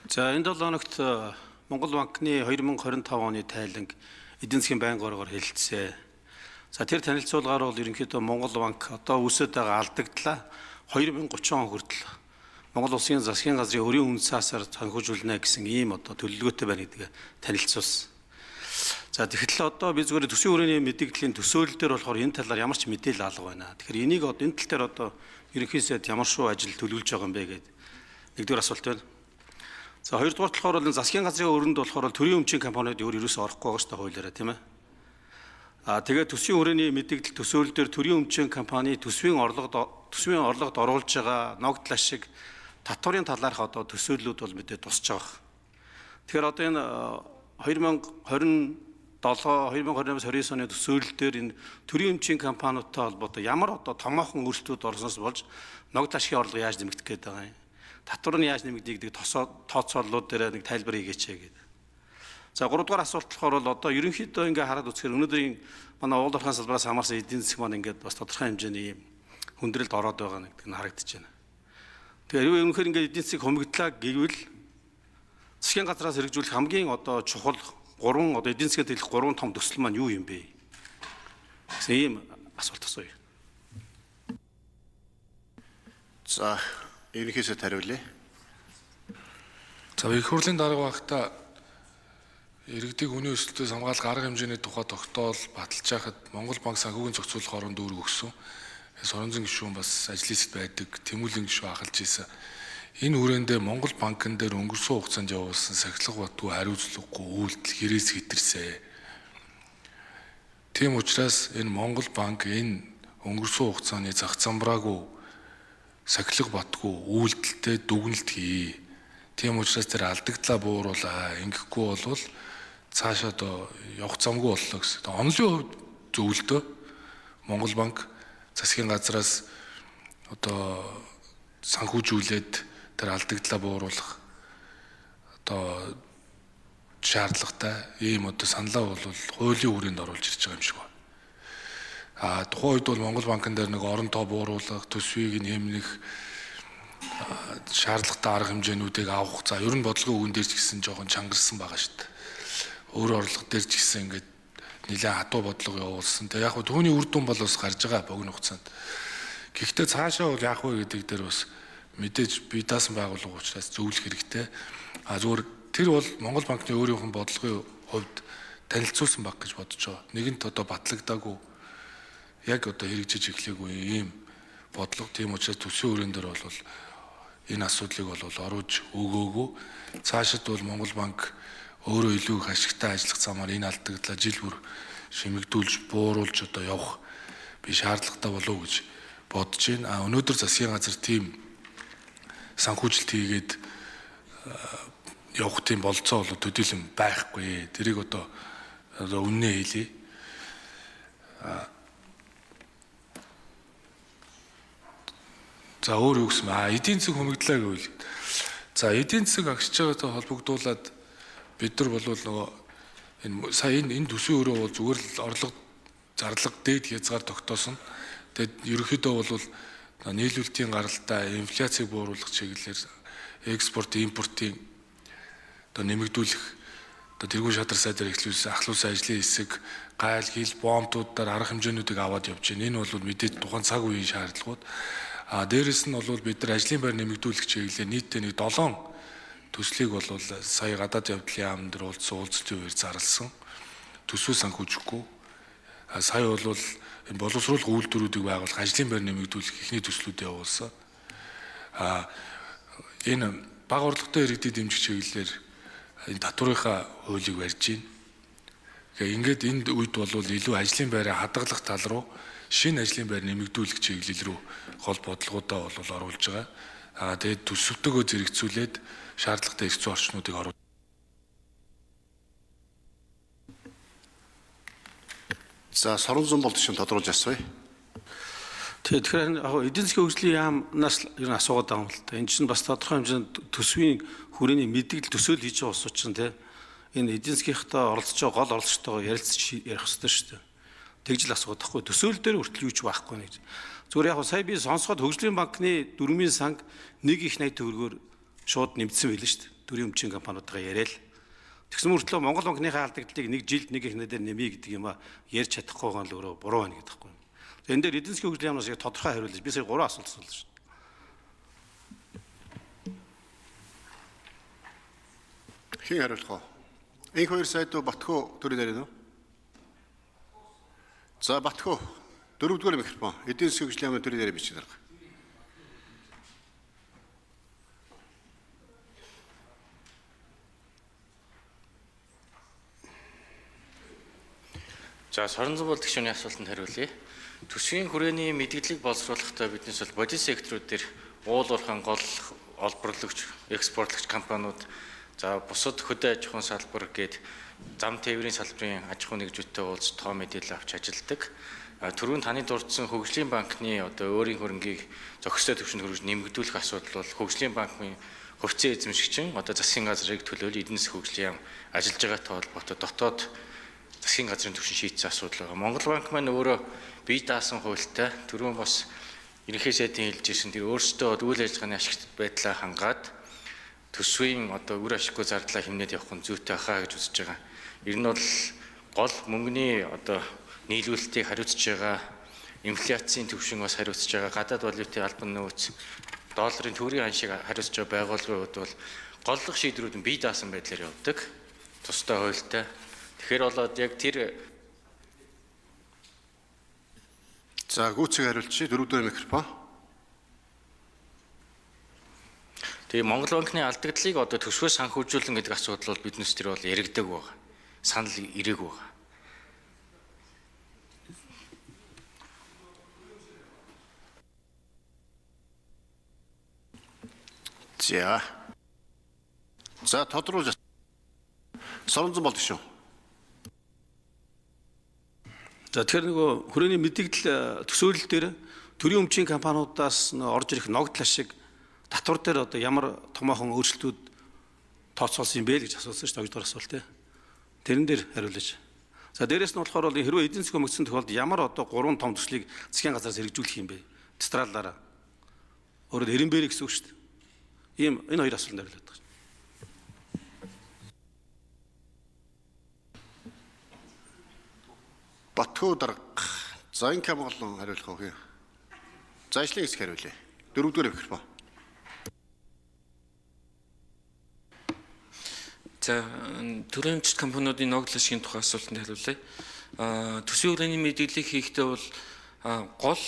За энэ 7 хоногт Монгол банкны 2025 оны тайланг эдийн засгийн байнгын оргоор хэлэлцээ. За тэр танилцуулгаар бол ерөнхийдөө Монгол банк одоо үүсэж байгаа алдагдлаа 2030 он хүртэл Монгол улсын засгийн газрын өрийн үнэсээр санхүүжүүлнэ гэсэн ийм одоо төлөвлөгөөтэй байна гэдгийг танилцуулсан. За тэгэхээр одоо би зүгээр төсвийн хүрээний мэдээллийн төсөөлөл дээр болохоор энэ талаар ямар ч мэдээлэл алга байна. Тэгэхээр энийг одоо энэ тал дээр одоо ерөнхий сайд ямар шүү ажил төлөвлөж байгаа юм бэ гэдэг нэгдүгээр асуулт байна. За хоёрдугаар болохоор бол засгийн газрын өрөнд болохоор төрийн өмчийн компаниуд ерөөсөө орохгүй байгаа шүү дээ хуулиараа тийм ээ. Тэгээд төсвийн хүрээний мэдээлэл төсөөлөл дээр төрийн өмчийн компани төсвийн орлогод оруулж байгаа ногдлол ашиг татварын талаарх одоо төсөөллүүд бол мэдээ тусч байгаа. Тэгэхээр одоо энэ 2027-2028-29 оны төсөөлөл дээр энэ төрийн өмчийн компаниудтай холбоотой ямар одоо томоохон өөрчлөлтүүд орсноос болж ногдлол ашигын орлого яаж нэмэгдэх гээд байгаа юм. Татвар нь яаж нэмэгдэх гэдэг тооцооллууд дээр нэг тайлбар хийгээч гэдэг. За 3 дугаар асуулт болохоор бол одоо ерөнхийдөө ингээ хараад үзэхээр өнөөдрийн манай уул уурхайн салбараас хамаарсан эдийн засаг маань ингээд бас тодорхой хэмжээний юм хүндрэлд ороод байгаа гэдэг нь харагдаж байна. Тэгэхээр өнөхөр ингээ эдийн засаг хумигдлаа гэвэл засгийн газраас хэрэгжүүлэх хамгийн одоо чухал 3 одоо эдийн засгийн төлөх 3 том төсөл маань юу юм бэ? гэсэн ийм асуулт асууя. За ерөнхийдөө хариулъя. За их хурлын дарга багта иргэдийг үнийн өсөлтөөс хамгаалах арга хэмжээний тухай тогтоол баталж байхад Монгол банк санхүүгийн зохицуулах оронд үүрэг өгсөн. Соронзон гишүүн бас ажлын хэсэгт байдаг, Тэмүүлэн гишүүн ахалж ийсэн. Энэ хүрээндээ Монгол банкн дээр өнгөрсөн хугацаанд явуулсан сахилга батгүй хариуцлагагүй үйлдэл хэрэгс хэтэрсэн. Тийм учраас энэ Монгол банк энэ өнгөрсөн хугацааны зах замбраагүй сахилга батгүй үйлдэлтэй дүгнэлт хий. Тийм учраас тэр алдагдлаа бууруулаа. Ингэхгүй болвол цаашаа одоо явах замгүй боллоо гэсэн. Онлын хувьд зөвлөдөө Монгол банк засгийн газраас одоо санхүүжүүлээд тэр алдагдлаа бууруулах одоо шаардлагатай ийм одоо саналаа бол хуулийн хүрээнд оруулж ирж байгаа юм шиг байна. Тухайн үед бол Монгол банкн дээр нэг орон тоо бууруулах, төсвийг нь хэмнэх шаардлагатай арга хэмжээнүүдийг авах. За ер нь бодлогын үгэн дээр ч гэсэн жоохон чангарсан байгаа шүү дээ. Өөр орлого дээр ч гэсэн ингээд нэлээд хатуу бодлого явуулсан. Тэгээ яг хөө түүний үр дүн бол бас гарч байгаа богино хугацаанд. Гэхдээ цаашаа бол яах вэ гэдэг дээр бас мэдээж бие даасан байгууллага учраас зөвлөх хэрэгтэй. Зүгээр тэр бол Монгол банкны өөрийнх нь бодлогын хувьд танилцуулсан баг гэж бодож байгаа. Нэгэнт одоо батлагдаагүй яг одоо хэрэгжиж эхлэегүй ийм бодлого. Тийм учраас төсвийн хүрээнд дээр бол энэ асуудлыг бол оруулж өгөөгүй. Цаашид бол Монгол банк өөрөө илүү их ашигтай ажиллах замаар энэ алдагдлаа жил бүр шимэгдүүлж, бууруулж одоо явах би шаардлагатай болов уу гэж бодож байна. Өнөөдөр засгийн газар тийм санхүүжилт хийгээд явах тийм болцоо бол төдийлөн байхгүй. Тэрийг одоо үннээ хэлье. За өөр юу гэсэн бэ? Эдийн засаг хумигдлаа гэвэл. За эдийн засаг агшиж байгаатай холбогдуулаад бид нар бол нөгөө энэ төсвийн өрөө бол зүгээр л орлого зарлага дээд хязгаар тогтоосон. Тэгэд ерөнхийдөө бол нийлүүлэлтийн гаралтай инфляцийг бууруулах чиглэлээр экспорт, импортын одоо нэмэгдүүлэх одоо тэргуун шадар сайдаар эхлүүлсэн ахлуулсан ажлын хэсэг, гайл, хил, бомбуудаар арга хэмжээнүүдийг аваад явж байна. Энэ бол мэдээж тухайн цаг үеийн шаардлагууд. Дээрэс нь бол бид нар ажлын байр нэмэгдүүлэх чиглэлээр нийтдээ нэг 7 төслийг бол сая гадаад явдлын яамн дээр уулзалтын үеэр зарласан. Төсвөө санхүүжихгүй. Сая бол энэ боловсруулах үйлдвэрүүдийг байгуулах, ажлын байр нэмэгдүүлэх ихний төслүүд явуулсан. Энэ бага орлоготой иргэдэд дэмжих чиглэлээр энэ татварынхаа хуулийг барьж байна. Ингээд энд үед бол илүү ажлын байраа хадгалах тал руу шинэ ажлын байр нэмэгдүүлэх чиглэл рүү гол бодлогоудаа бол оруулж байгаа. Тэгээд төсөвтөгөө зэрэгцүүлээд шаардлагатай эрх зүйн орчнуудыг оруулж. За Соронзон болд шин тодруулж асууя. Тэгэхээр эдийн засгийн хөгжлийн яамнаас ер нь асуугаад байгаа юм л та. Энэ чинь бас тодорхой хэмжээнд төсвийн хүрээний мэдээлэл төсөөл хийж байгаа ус учраас тийм энэ эдийн засгийнхаа оролцож байгаа гол оролцогчтойгоо ярилцж ярих хэрэгтэй шүү дээ. Тэгж л асуугаад байхгүй. Төсөөл дээр хүртэл юу ч байхгүй нэг. Зүгээр яг сая би сонсоход хөгжлийн банкны дөрмийн санг 1.80 төгрөгөөр шууд нэмсэн байлээ шүү дээ. төрийн өмчийн компаниудаа яриад тэгсэн мөртлөө Монгол банкныхаа алдагдлыг нэг жилд нэг их нэдэр нэмье гэдэг юм а ярьж чадахгүй байгаа нь л өөрөө буруу байна гэдэг байхгүй. Энэ дээр эдийн засгийн хөгжлийн яамнаас яг тодорхой хариулж би сая 3 асуулт асуулсан шүү. Хэн хариулах вэ? Энх хоёр сайд Батхуу төрийн яриад уу? За Батхуу 4-р микрофон. Эдийн засгийн хөгжлийн яамны төрийн яриа бичиж дарга. За Соронзон бол гишүүний асуултанд хариулъя. Төсвийн хүрээний мэдээллийг боловсруулахдаа биднес бол бодит секторууд дээр уулуурхан гол олборлогч, экспортлогч компаниуд за бусад хөдөө аж ахуйн салбар гээд зам тээврийн салбарын аж ахуйн нэгжүүдтэй уулз тоо мэдээлэл авч ажилладаг. Түрүүн таны дурдсан хөгжлийн банкны одоо өөрийн хөрөнгийг зохистой түвшинд хөргөж нэмэгдүүлэх асуудал бол хөгжлийн банкны хувьцаа эзэмшигчин одоо засгийн газрыг төлөөлөл эдийн засгийн хөгжлийн яам ажиллаж байгаатай холбоотой дотоод засгийн газрын түвшин шийдсэн асуудал байгаа. Монгол банк маань өөрөө бие даасан хуультай түрүүн бас ерөнхий сайдын хэлжсэн тэр өөрсдөө үйл ажиллагааны ашигт байдлаа хангаад төсвийн одоо үр ашиггүй зардлаа хэмнээд явах нь зүйтэй хаа гэж үзэж байгаа. Ер нь бол гол мөнгөний одоо нийлүүлэлтийг хариуцж байгаа, инфляцийн түвшин бас хариуцж байгаа, гадаад валютын албан нөөц, долларын төгрөгийн ханшийг хариуцж байгаа байгууллагын хувьд бол голлох шийдвэрүүд нь бие даасан байдлаар явдаг. Тусдаа хуультай. Тэгэхээр болоод яг тэр За гүйцэг хариулчих 4-р микрофон. тэгээ Монгол банкны алдагдлыг одоо төсвөөс санхүүжүүлэн гэдэг асуудал бол биднес тэр бол яригдаг байгаа. Санал ирээгүй байгаа. За тодруулж Соронзон бол гишүүн. За тэгэхээр нөгөө хүрээний мэдээлэл төсөөлөл дээр төрийн өмчийн компаниудаас орж ирэх ногдол ашиг татвар дээр одоо ямар томоохон өөрчлөлтүүд тооцоолсон юм бэ гэж асуусан шүү дээ. Хоёрдугаар асуулт тий. Тэрэн дээр хариулж. За дээрэс нь болохоор бол хэрвээ эдийн засгийн мөнгөсөн тохиолдолд ямар одоо 3 том төслийг засгийн газраас хэрэгжүүлэх юм бэ? Театралаараа. Өөрөөр эренбэр гэсэн үг шүү дээ. Ийм энэ хоёр асуултанд хариулаад байна. Батхуу дарга. За инкам болон хариулах уу? За ажлын хэсэг хариулъя. 4-р микрофон. За төрийн өмчит компаниудын ногдол ашигын тухай асуултанд хариулъя. Төсвийн хүрээний мэдээллийг хийхдээ бол гол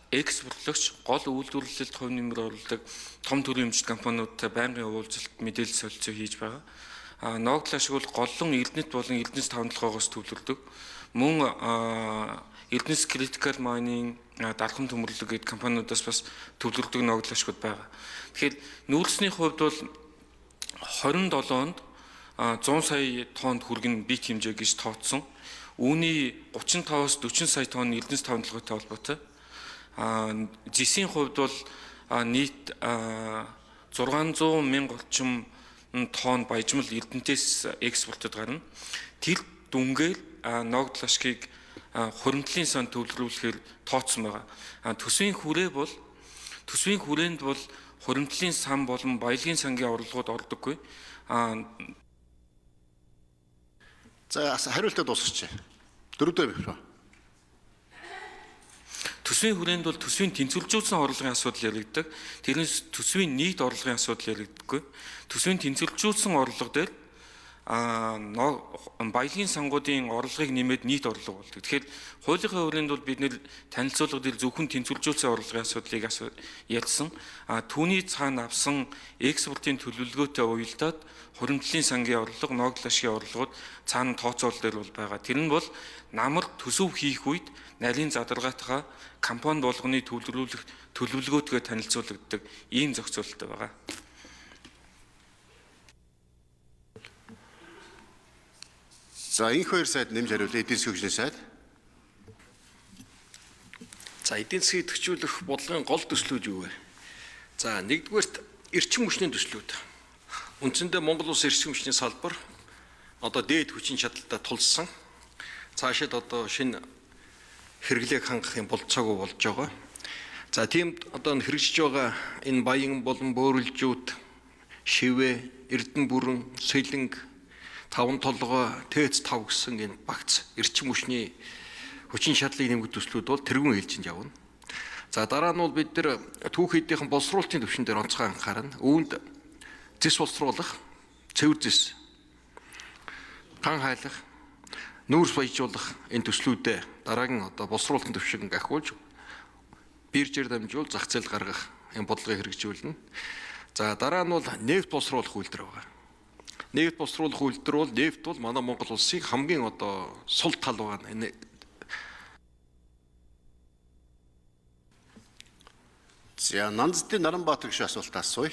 экспортлогч, гол үйлдвэрлэлд хувь нэмэр оруулдаг том төрийн өмчит компаниудтай байнгын уулзалт мэдээлэл солилцоо хийж байгаа. Ногдол ашиг бол голлон Эрдэнэт болон Эрдэнэс тавталгоогоос төвлөрдөг. Мөн Эрдэнэс Critical Mining, Дархан төмөрлөг гэдэг компаниудаас бас төвлөрдөг ногдол ашигуд байгаа. Тэгэхээр нүүлсний хувьд бол 27 онд 100 сая тоннд хүргэн бит хэмжээ гэж тооцсон. Үүний 35-аас 40 сая тонн Эрдэнэс тавталгаатай холбоотой. Зэсийн хувьд бол нийт 600 мянга орчим тонн баяжмал Эрдэнэтээс экспортод гарна. Тэр дүнгээр ногдол ашгийг хуримтлалын сан төвлөрүүлэхээр тооцсон байгаа. Төсвийн хүрээнд бол хуримтлалын сан болон баялагын сангийн орлогод ордоггүй. За хариултаа дуусгач. 4-р микрофон. Төсвийн хүрээнд бол төсвийн тэнцвэржүүлсэн орлогын асуудал яригддаг. Тэрнээс төсвийн нийт орлогын асуудал яригддаггүй. Төсвийн тэнцвэржүүлсэн орлого дээр баялагын сангуудын орлогыг нэмээд нийт орлого болдог. Тэгэхээр хуулийнхаа хүрээнд бол бид нэр танилцуулга дээр зөвхөн тэнцвэржүүлсэн орлогын асуудлыг ялсан. Түүний цаана авсан экспортын төлөвлөгөөтэй уялдаад хуримтлалын сангийн орлого, ногдол ашигын орлогууд цаана тооцоол дээр бол байгаа. Тэр нь бол намар төсөв хийх үед нарийн задаргаатаа компани болгоны төлөвлөгөөтгөө танилцуулагддаг ийм зохицуулалттай байгаа. За энх хоёр сайд нэмж хариулъя. Эдийн засгийн хөгжлийн сайд. За эдийн засгийг төвчүүлэх бодлогын гол төслүүд юу вэ? За нэгдүгээрт эрчим хүчний төслүүд. Үндсэндээ Монгол улс эрчим хүчний салбар одоо дээд хүчин чадалтай тулсан. Цаашид одоо шинэ хэрэглээг хангах юм болцоогүй болж байгаа. За тийм одоо хэрэгжиж байгаа энэ баян болон бөөрөлжүүд, шивэ, Эрдэнэ бүрэн, Сэлэнг, Таван толгой, Тээц тав гэсэн энэ багц эрчим хүчний хүчин чадлыг нэмэх төслүүд бол тэргүүн ээлжинд явна. За дараа нь бол бид нэр түүхийдийнхэн боловсруулалтын төвшин дээр онцгой анхаарна. Үүнд зис боловсруулах, цэвэр зис, хан хайлах, нүүрс баяжуулах энэ төслүүдэд дараагийн боловсруулалтын төвшинг ахиулж биржээр дамжуул зах зээл гаргах энэ бодлогыг хэрэгжүүлнэ. За дараа нь бол нефт боловсруулах үйлдвэр байгаа. Нефт боловсруулах үйлдвэр бол нефт бол манай Монгол улсын хамгийн сул тал байгаа. За Нанздын Наранбаатар гişүн асуулт асууя.